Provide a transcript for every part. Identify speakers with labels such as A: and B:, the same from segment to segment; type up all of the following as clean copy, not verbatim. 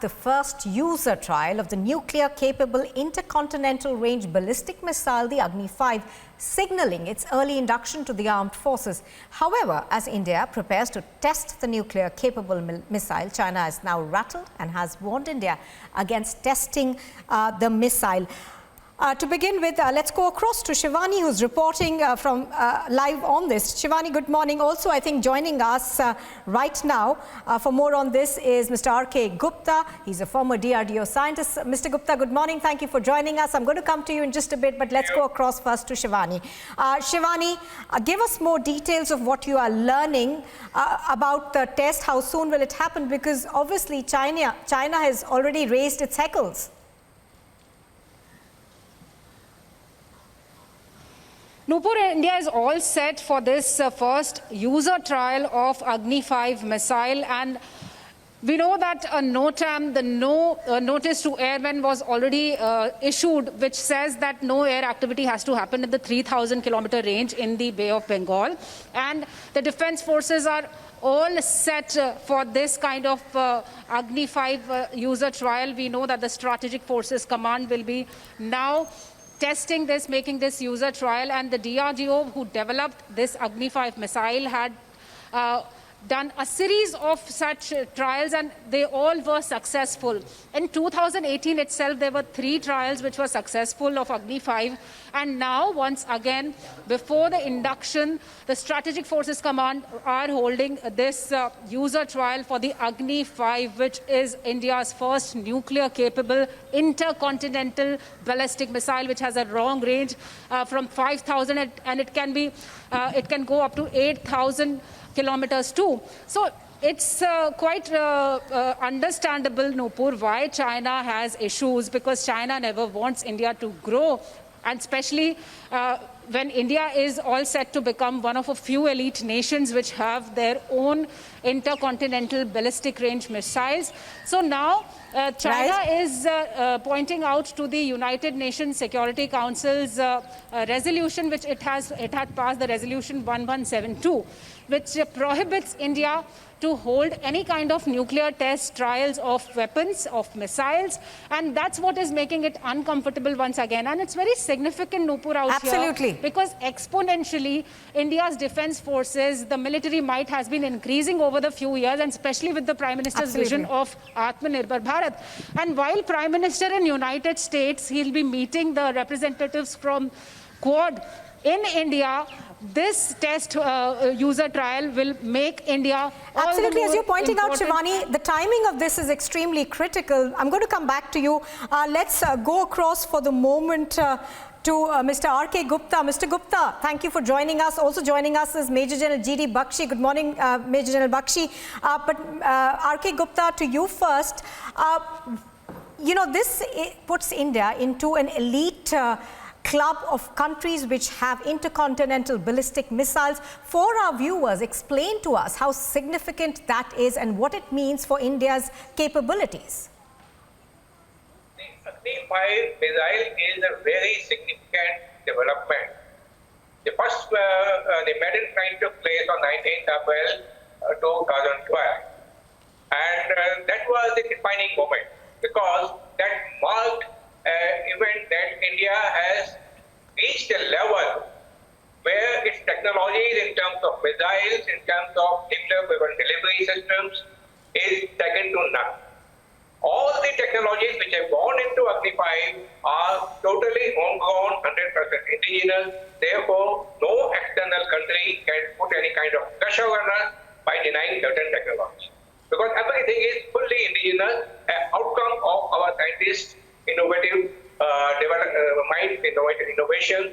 A: the first user trial of the nuclear-capable intercontinental range ballistic missile, the Agni 5, signalling its early induction to the armed forces. However, as India prepares to test the nuclear-capable missile, China has now rattled and has warned India against testing the missile. To begin with, let's go across to Shivani, who's reporting from live on this. Shivani, good morning. Also, I think joining us right now for more on this is Mr. RK Gupta. He's a former DRDO scientist. Mr. Gupta, good morning. Thank you for joining us. I'm going to come to you in just a bit, but let's go across first to Shivani. Shivani, give us more details of what you are learning about the test. How soon will it happen? Because obviously China has already raised its heckles.
B: Nupur, India is all set for this first user trial of Agni 5 missile, and we know that NOTAM, the notice to airmen, was already issued, which says that no air activity has to happen at the 3,000-kilometer range in the Bay of Bengal, and the defense forces are all set for this kind of Agni 5 user trial. We know that the Strategic Forces Command will be now testing this, making this user trial, and the DRDO who developed this Agni 5 missile had done a series of such trials, and they all were successful. In 2018 itself, there were 3 trials which were successful of Agni 5, and now once again, before the induction, the Strategic Forces Command are holding this user trial for the Agni 5, which is India's first nuclear-capable intercontinental ballistic missile, which has a long range from 5,000, and it can go up to 8,000 kilometers too. So it's quite understandable, Nupur, why China has issues, because China never wants India to grow, and especially when India is all set to become one of a few elite nations which have their own intercontinental ballistic range missiles. So now China is pointing out to the United Nations Security Council's resolution, which it had passed, the resolution 1172, which prohibits India to hold any kind of nuclear test trials of weapons, of missiles, and that's what is making it uncomfortable once again. And it's very significant, Nupur, out here, because exponentially India's defense forces, the military might has been increasing over the few years, and especially with the Prime Minister's vision of Atmanirbhar Bharat. And while Prime Minister in United States, he'll be meeting the representatives from Quad in India, this test user trial will make India
A: absolutely, as you're pointing out, Shivani, the timing of this is extremely critical. I'm going to come back to you. Let's go across for the moment to Mr. RK Gupta. Mr. Gupta, thank you for joining us. Also joining us is Major General G.D. Bakshi. Good morning, Major General Bakshi. But RK Gupta, to you first. You know, this puts India into an elite club of countries which have intercontinental ballistic missiles. For our viewers, explain to us how significant that is and what it means for India's capabilities.
C: The Agni 5 missile is a very significant development. The first the maiden flight took place on 19th April 2012, and that was the defining moment, because that marked event that India has reached a level where its technologies in terms of missiles, in terms of nuclear weapon delivery systems, is second to none. All the technologies which have gone into Agni 5 are totally homegrown, 100% indigenous. Therefore, no external country can put any kind of pressure on us by denying certain technology, because everything is fully indigenous, an outcome of our scientists' innovative innovation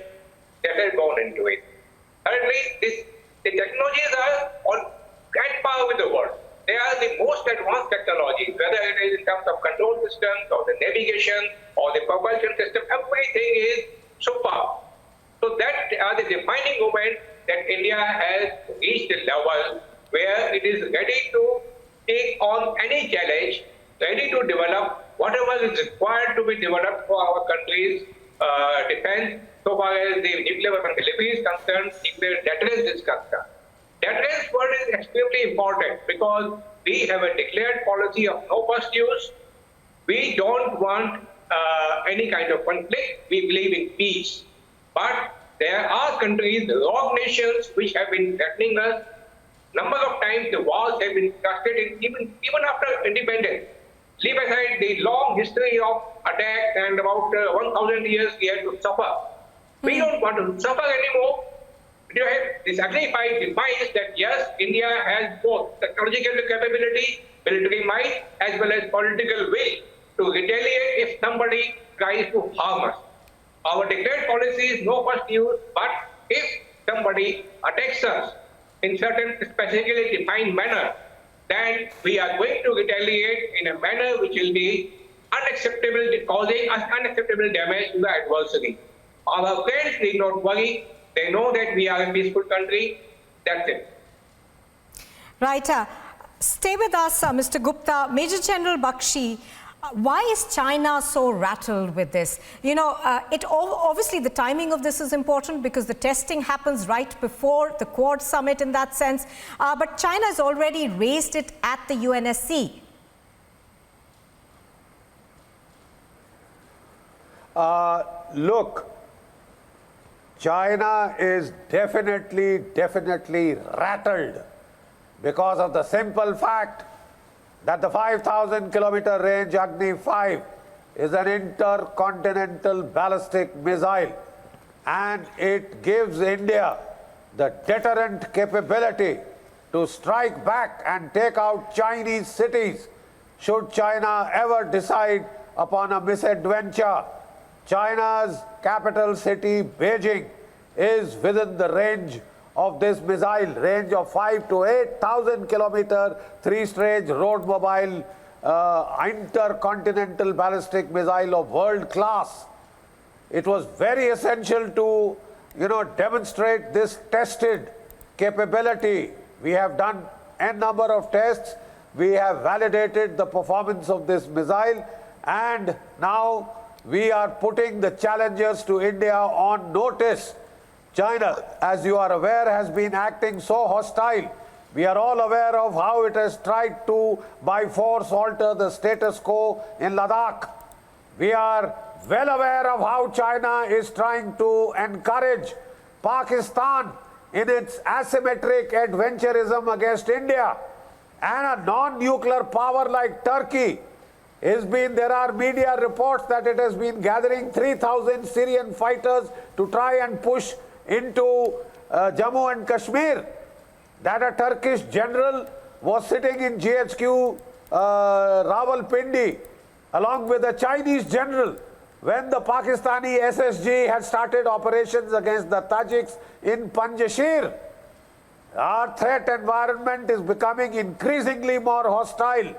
C: that has gone into it. Currently, the technologies are on par with the world. They are the most advanced technologies, whether it is in terms of control systems or the navigation or the propulsion system, everything is superb. So that are the defining moment that India has reached a level where it is ready to take on any challenge, ready to develop whatever is required to be developed for our country's defense, so far as the nuclear weapon delivery is concerned, nuclear deterrence is concerned. Deterrence word is extremely important because we have a declared policy of no first use, We don't want any kind of conflict. We believe in peace. But there are countries, the rogue nations, which have been threatening us. Number of times the walls have been constructed even after independence. Leave aside the long history of attacks and about 1,000 years we had to suffer. We don't want to suffer anymore. This Agni 5 defines that yes, India has both technological capability, military might, as well as political will to retaliate if somebody tries to harm us. Our declared policy is no first use, but if somebody attacks us in certain specifically defined manner, then we are going to retaliate in a manner which will be unacceptable, causing us unacceptable damage to the adversary. Our friends need not worry. They know that we are a peaceful country. That's it.
A: Right. Stay with us, Mr. Gupta. Major General Bakshi, why is China so rattled with this? You know, obviously the timing of this is important because the testing happens right before the Quad summit in that sense. But China has already raised it at the UNSC.
D: Look, China is definitely rattled because of the simple fact that the 5,000-kilometer range Agni 5 is an intercontinental ballistic missile, and it gives India the deterrent capability to strike back and take out Chinese cities should China ever decide upon a misadventure. China's capital city, Beijing, is within the range of this missile, range of 5 to 8,000 kilometer, three-stage road mobile intercontinental ballistic missile of world class. It was very essential to, demonstrate this tested capability. We have done n number of tests. We have validated the performance of this missile, and now we are putting the challengers to India on notice. China, as you are aware, has been acting so hostile. We are all aware of how it has tried to, by force, alter the status quo in Ladakh. We are well aware of how China is trying to encourage Pakistan in its asymmetric adventurism against India. And a non-nuclear power like Turkey there are media reports that it has been gathering 3,000 Syrian fighters to try and push into Jammu and Kashmir. That a Turkish general was sitting in GHQ Rawalpindi along with a Chinese general when the Pakistani SSG had started operations against the Tajiks in Panjshir. Our threat environment is becoming increasingly more hostile,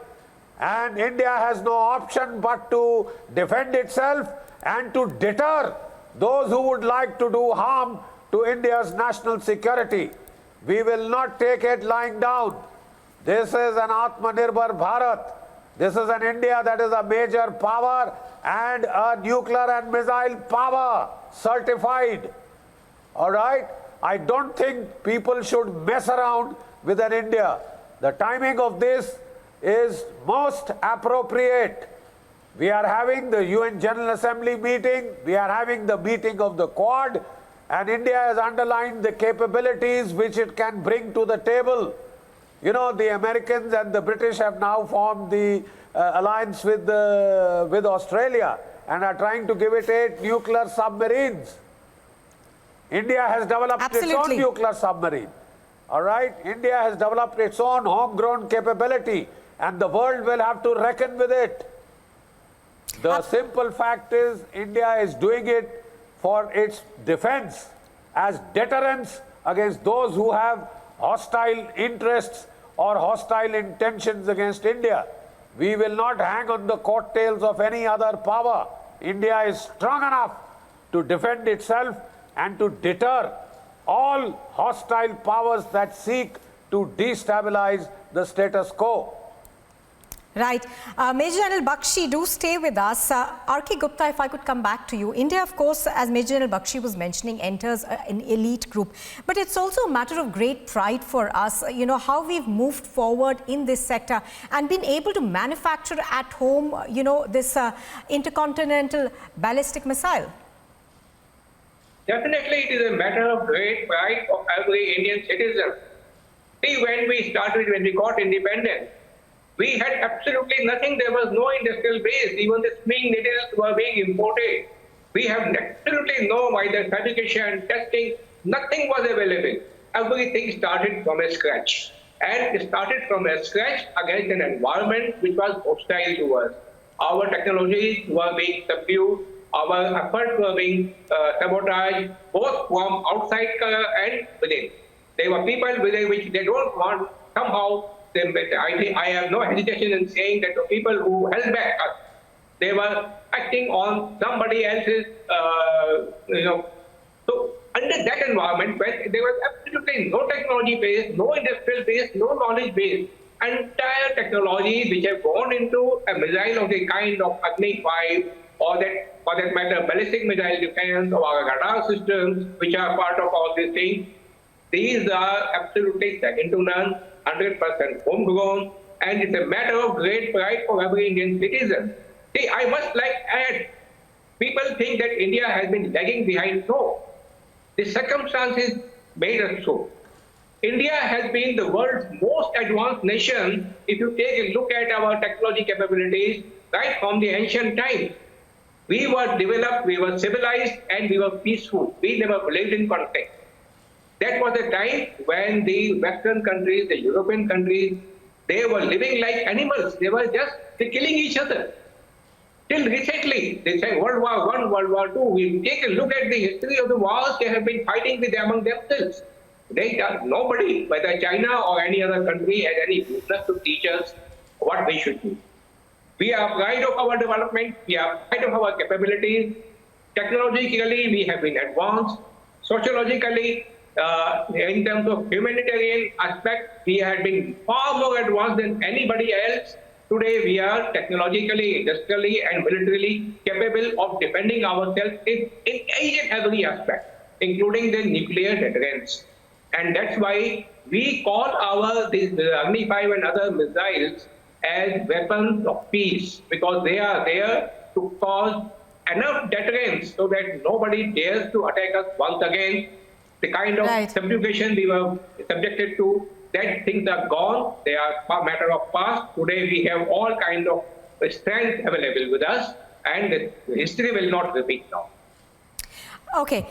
D: and India has no option but to defend itself and to deter those who would like to do harm to India's national security. We will not take it lying down. This is an Atmanirbhar Bharat. This is an India that is a major power and a nuclear and missile power certified. All right? I don't think people should mess around with an India. The timing of this is most appropriate. We are having the UN General Assembly meeting, we are having the meeting of the Quad, and India has underlined the capabilities which it can bring to the table. The Americans and the British have now formed the alliance with Australia and are trying to give it 8 nuclear submarines. India has developed its own nuclear submarine. All right? India has developed its own homegrown capability, and the world will have to reckon with it. The simple fact is India is doing it for its defense as deterrence against those who have hostile interests or hostile intentions against India. We will not hang on the coattails of any other power. India is strong enough to defend itself and to deter all hostile powers that seek to destabilize the status quo.
A: Right. Major General Bakshi, do stay with us. RK Gupta, if I could come back to you. India, of course, as Major General Bakshi was mentioning, enters an elite group. But it's also a matter of great pride for us, how we've moved forward in this sector and been able to manufacture at home, this intercontinental ballistic missile.
C: Definitely, it is a matter of great pride for every Indian citizen. See, when we got independence, we had absolutely nothing. There was no industrial base. Even the swing needles were being imported. We have absolutely no either fabrication, testing, nothing was available. Everything started from a scratch. And it started from a scratch against an environment which was hostile to us. Our technologies were being subdued. Our efforts were being sabotaged, both from outside and within. There were people within which they don't want somehow. I have no hesitation in saying that the people who held back us, they were acting on somebody else's, So under that environment, when there was absolutely no technology base, no industrial base, no knowledge base, entire technologies which have gone into a missile of the kind of Agni 5, or that, for that matter, ballistic missile defense or our radar systems, which are part of all these things, these are absolutely second to none. 100% homegrown, and it's a matter of great pride for every Indian citizen. See, I must add, people think that India has been lagging behind. No, the circumstances made us so. India has been the world's most advanced nation if you take a look at our technology capabilities right from the ancient times. We were developed, we were civilized, and we were peaceful. We never lived in conflict. That was a time when the Western countries, the European countries, they were living like animals. They were just killing each other. Till recently, they say World War I, World War II. We take a look at the history of the wars they have been fighting with among themselves. Nobody, whether China or any other country, has any business to teach us what we should do. We are proud of our development. We are proud of our capabilities. Technologically, we have been advanced. Sociologically, in terms of humanitarian aspect, we have been far more advanced than anybody else. Today, we are technologically, industrially, and militarily capable of defending ourselves in each and every aspect, including the nuclear deterrence. And that's why we call these Agni 5 and other missiles as weapons of peace, because they are there to cause enough deterrence so that nobody dares to attack us once again. The kind of subjugation we were subjected to, that things are gone. They are a matter of past. Today we have all kind of strength available with us, and the history will not repeat now.
A: Okay.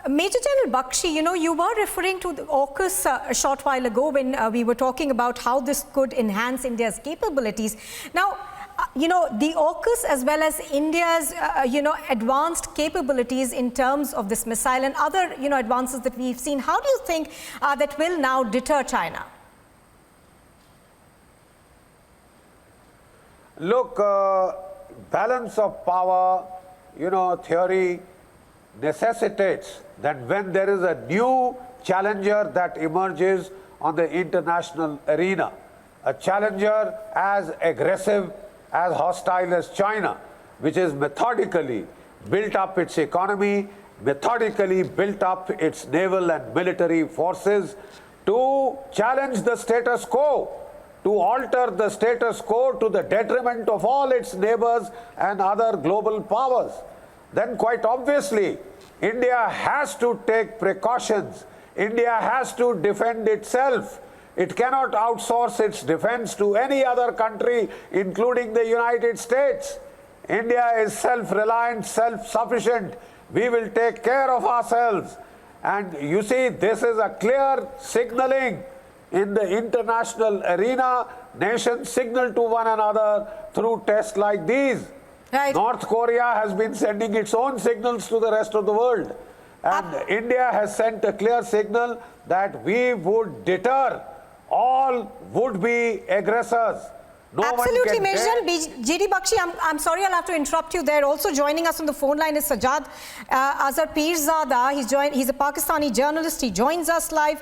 A: Major General Bakshi, you were referring to the AUKUS a short while ago when we were talking about how this could enhance India's capabilities. Now, the AUKUS as well as India's, advanced capabilities in terms of this missile and other, advances that we've seen, how do you think that will now deter China?
D: Look, balance of power, theory necessitates that when there is a new challenger that emerges on the international arena, a challenger as aggressive, as hostile as China, which is methodically built up its economy, methodically built up its naval and military forces to challenge the status quo, to alter the status quo to the detriment of all its neighbors and other global powers, then quite obviously India has to take precautions. India has to defend itself. It cannot outsource its defense to any other country, including the United States. India is self-reliant, self-sufficient. We will take care of ourselves. And you see, this is a clear signaling in the international arena. Nations signal to one another through tests like these.
A: Right.
D: North Korea has been sending its own signals to the rest of the world. And India has sent a clear signal that we would deter all would-be aggressors. No
A: Absolutely,
D: one can
A: Major General GD Bakshi, I'm sorry, I'll have to interrupt you there. Also joining us on the phone line is Sajjad Azhar Pirzada. He's a Pakistani journalist. He joins us live.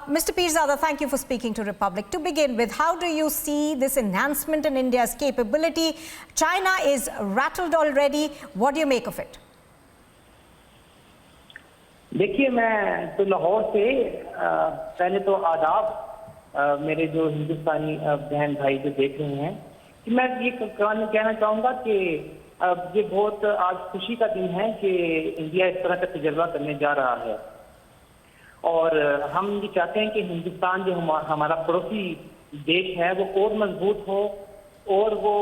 A: Mr. Pirzada, thank you for speaking to Republic. To begin with, how do you see this enhancement in India's capability? China is rattled already. What do you make of it?
E: देखिए, मैं तो लाहौर से पहले तो आदाब मेरे जो हिंदुस्तानी बहन भाई जो देख रहे हैं कि मैं ये कहना चाहूँगा कि ये बहुत आज खुशी का दिन है कि इंडिया इस तरह का तजर्बा करने जा रहा है और हम ये चाहते हैं कि हिंदुस्तान जो हमारा पड़ोसी देश है वो और मजबूत हो और वो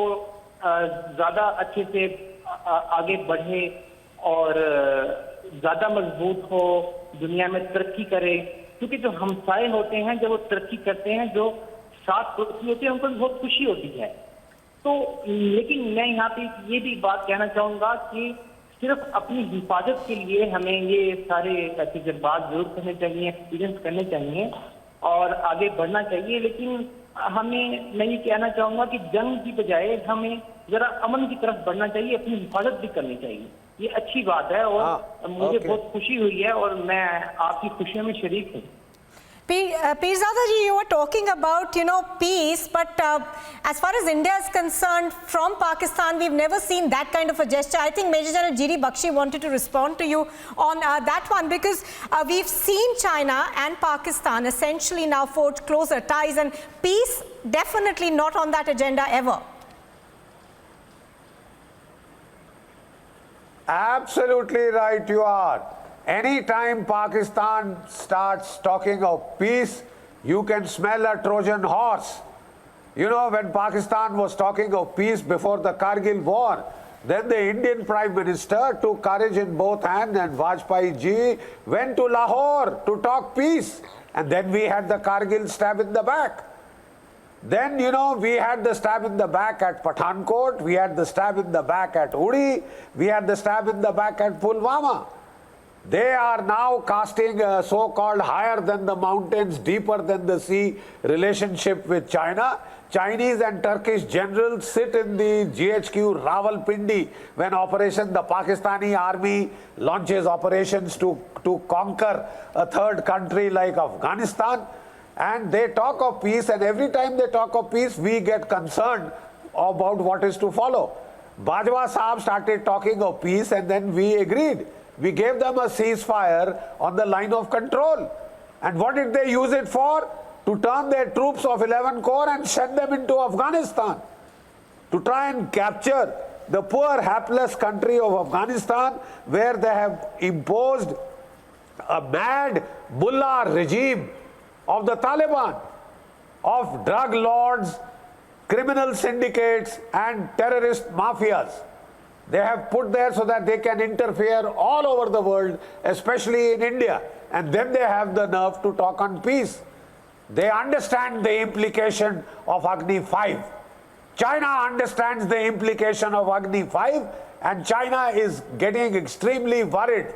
E: ज़्यादा अच्छे से आगे बढ़े और ज़्यादा मजबूत हो, दुनिया में तरक्की करे, क्योंकि जो हमसाए होते हैं जब वो तरक्की करते हैं, जो साथ पड़ोसी होते हैं उनको बहुत खुशी होती है। तो लेकिन मैं यहाँ पे ये भी बात कहना चाहूँगा कि सिर्फ अपनी हिफाजत के लिए हमें ये सारे तजर्बात जरूर करने चाहिए, एक्सपीरियंस करने चाहिए और आगे बढ़ना चाहिए, लेकिन मैं ये कहना चाहूँगा कि जंग की बजाय हमें जरा अमन की तरफ बढ़ना चाहिए, अपनी हिफाजत भी करनी चाहिए। ये अच्छी बात है और मुझे बहुत खुशी हुई है और मैं आपकी खुशियों में शरीक हूँ।
A: Pirzada ji, you were talking about, peace, but as far as India is concerned, from Pakistan, we've never seen that kind of a gesture. I think Major General GD Bakshi wanted to respond to you on that one, because we've seen China and Pakistan essentially now forge closer ties, and peace definitely not on that agenda ever.
D: Absolutely right you are. Anytime Pakistan starts talking of peace, you can smell a Trojan horse. When Pakistan was talking of peace before the Kargil war, then the Indian Prime Minister took courage in both hands and Vajpayee ji went to Lahore to talk peace. And then we had the Kargil stab in the back. Then, we had the stab in the back at Pathankot, we had the stab in the back at Uri, we had the stab in the back at Pulwama. They are now casting a so-called higher than the mountains, deeper than the sea relationship with China. Chinese and Turkish generals sit in the GHQ Rawalpindi when the Pakistani army launches operations to conquer a third country like Afghanistan. And they talk of peace, and every time they talk of peace, we get concerned about what is to follow. Bajwa Saab started talking of peace, and then we agreed. We gave them a ceasefire on the line of control. And what did they use it for? To turn their troops of 11 Corps and send them into Afghanistan, to try and capture the poor, hapless country of Afghanistan, where they have imposed a mad mullah regime of the Taliban, of drug lords, criminal syndicates and terrorist mafias. They have put there so that they can interfere all over the world, especially in India. And then they have the nerve to talk on peace. They understand the implication of Agni 5. China understands the implication of Agni 5, and China is getting extremely worried.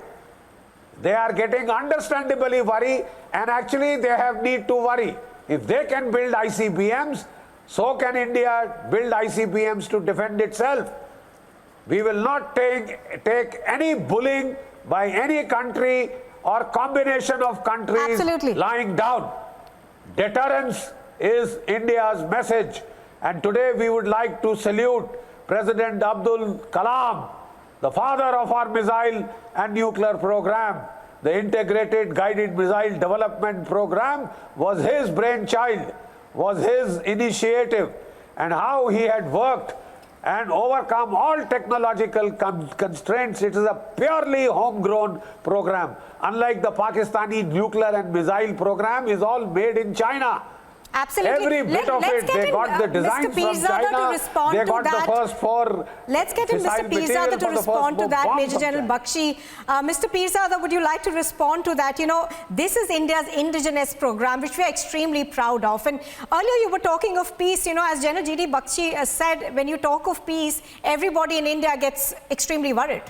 D: They are getting understandably worried, and actually they have need to worry. If they can build ICBMs, so can India build ICBMs to defend itself. We will not take any bullying by any country or combination of countries lying down. Deterrence is India's message, and today we would like to salute President Abdul Kalam, the father of our missile and nuclear program. The Integrated Guided Missile Development Program was his brainchild, was his initiative, and how he had worked and overcome all technological constraints. It is a purely homegrown program. Unlike the Pakistani nuclear and missile program, is all made in China.
A: Absolutely.
D: Every bit of it, they got the designs from China, they got the first four.
A: Let's get in Mr. Pirzada to respond to that, Major General Bakshi. Mr. Pirzada, would you like to respond to that? This is India's indigenous program, which we are extremely proud of. And earlier you were talking of peace, as General GD Bakshi said, when you talk of peace, everybody in India gets extremely worried.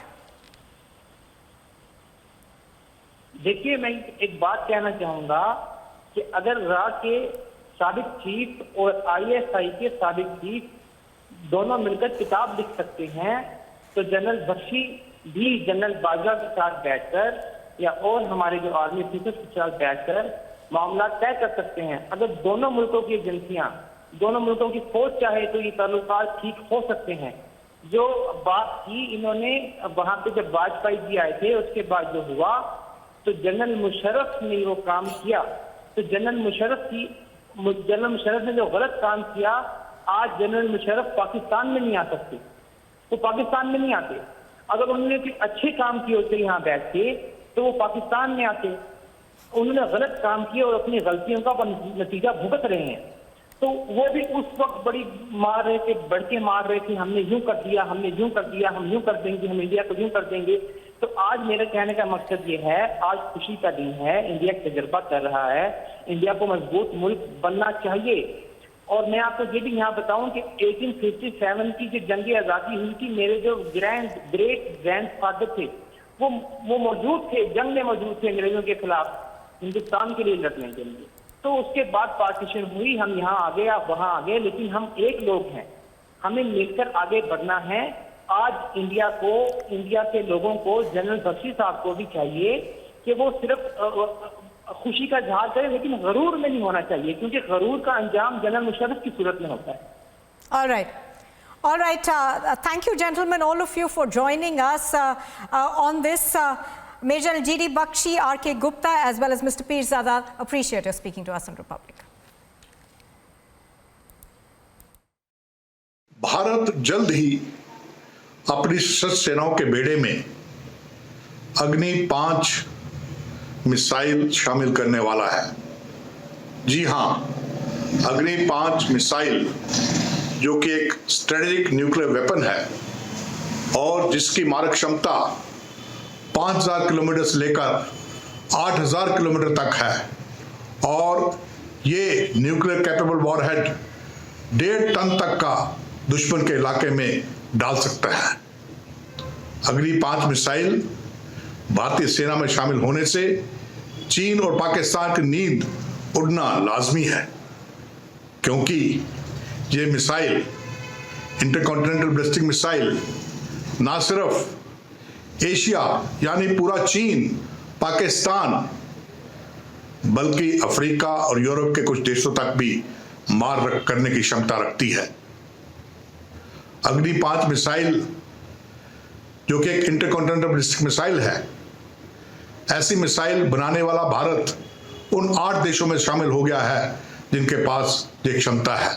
E: देखिए, मैं एक बात कहना चाहूँगा कि अगर राह के साबिक चीफ और ISI के साबिक चीफ दोनों मिलकर किताब लिख सकते हैं, तो जनरल बख्शी भी जनरल बाजवा के साथ बैठकर या और हमारे जो आर्मी ऑफिसर्स के साथ बैठकर मामला तय कर सकते हैं। अगर दोनों मुल्कों की एजेंसियां, दोनों मुल्कों की फौज चाहे तो ये ताल्लुकात ठीक हो सकते हैं। जो बात की इन्होंने वहां पे जब वाजपेयी जी आए थे, उसके बाद जो हुआ तो जनरल मुशर्रफ ने वो काम किया, तो जनरल मुशर्रफ ने जो गलत काम किया, आज जनरल मुशर्रफ पाकिस्तान में नहीं आ सकते, वो पाकिस्तान में नहीं आते। अगर उन्होंने कुछ अच्छे काम किए होते यहाँ बैठ के तो वो पाकिस्तान में आते। उन्होंने गलत काम किया और अपनी गलतियों का नतीजा भुगत रहे हैं। तो वो भी उस वक्त बड़ी मार रहे थे, बढ़ के मार रहे थे, हमने यूं कर दिया, हमने यूं कर दिया, हम यूं कर देंगे, हम इंडिया को यूं कर देंगे। तो आज मेरे कहने का मकसद ये है, आज खुशी का दिन है, इंडिया तजर्बा कर रहा है, इंडिया को मजबूत मुल्क बनना चाहिए। और मैं आपको ये भी यहाँ बताऊं कि 1857 की जो जंग आज़ादी हुई थी, मेरे जो ग्रेट ग्रैंड फादर थे वो मौजूद थे, जंग में मौजूद थे अंग्रेजों के खिलाफ हिंदुस्तान के लिए लड़ने के लिए। तो उसके बाद पार्टीशन हुई, हम यहाँ आ गए, आप वहाँ आ गए, लेकिन हम एक लोग हैं, हमें मिलकर आगे बढ़ना है। आज इंडिया के लोगों को, जनरल बख्शी साहब को भी चाहिए कि वो सिर्फ खुशी का इजहार करें, लेकिन गरूर में नहीं होना चाहिए, क्योंकि गरूर का अंजाम जनरल मुशर्रफ की सूरत में होता है।
A: All right. Thank you, gentlemen, all of you, for joining us on this. Major GD Bakshi, RK Gupta, as well as Mr. Pirzada, appreciate your speaking to us on Republic.
F: Bharat जल्द ही अपनी सशस्त्र सेनाओं के बेड़े में अग्नि 5 मिसाइल शामिल करने वाला है। जी हां, अग्नि 5 मिसाइल जो कि एक स्ट्रेटेजिक न्यूक्लियर वेपन है और जिसकी मारक क्षमता 5000 किलोमीटर से लेकर 8000 किलोमीटर तक है और ये न्यूक्लियर कैपेबल वॉरहेड 1.5 टन तक का दुश्मन के इलाके में डाल सकता है। अग्नि 5 मिसाइल भारतीय सेना में शामिल होने से चीन और पाकिस्तान की नींद उड़ना लाजमी है, क्योंकि ये मिसाइल, इंटरकॉन्टिनेंटल बैलिस्टिक मिसाइल, ना सिर्फ एशिया यानी पूरा चीन, पाकिस्तान, बल्कि अफ्रीका और यूरोप के कुछ देशों तक भी मार करने की क्षमता रखती है। अग्नि 5 मिसाइल जो कि एक इंटरकॉन्टिनेंटल बैलिस्टिक मिसाइल है, ऐसी मिसाइल बनाने वाला भारत उन 8 देशों में शामिल हो गया है जिनके पास ये क्षमता है।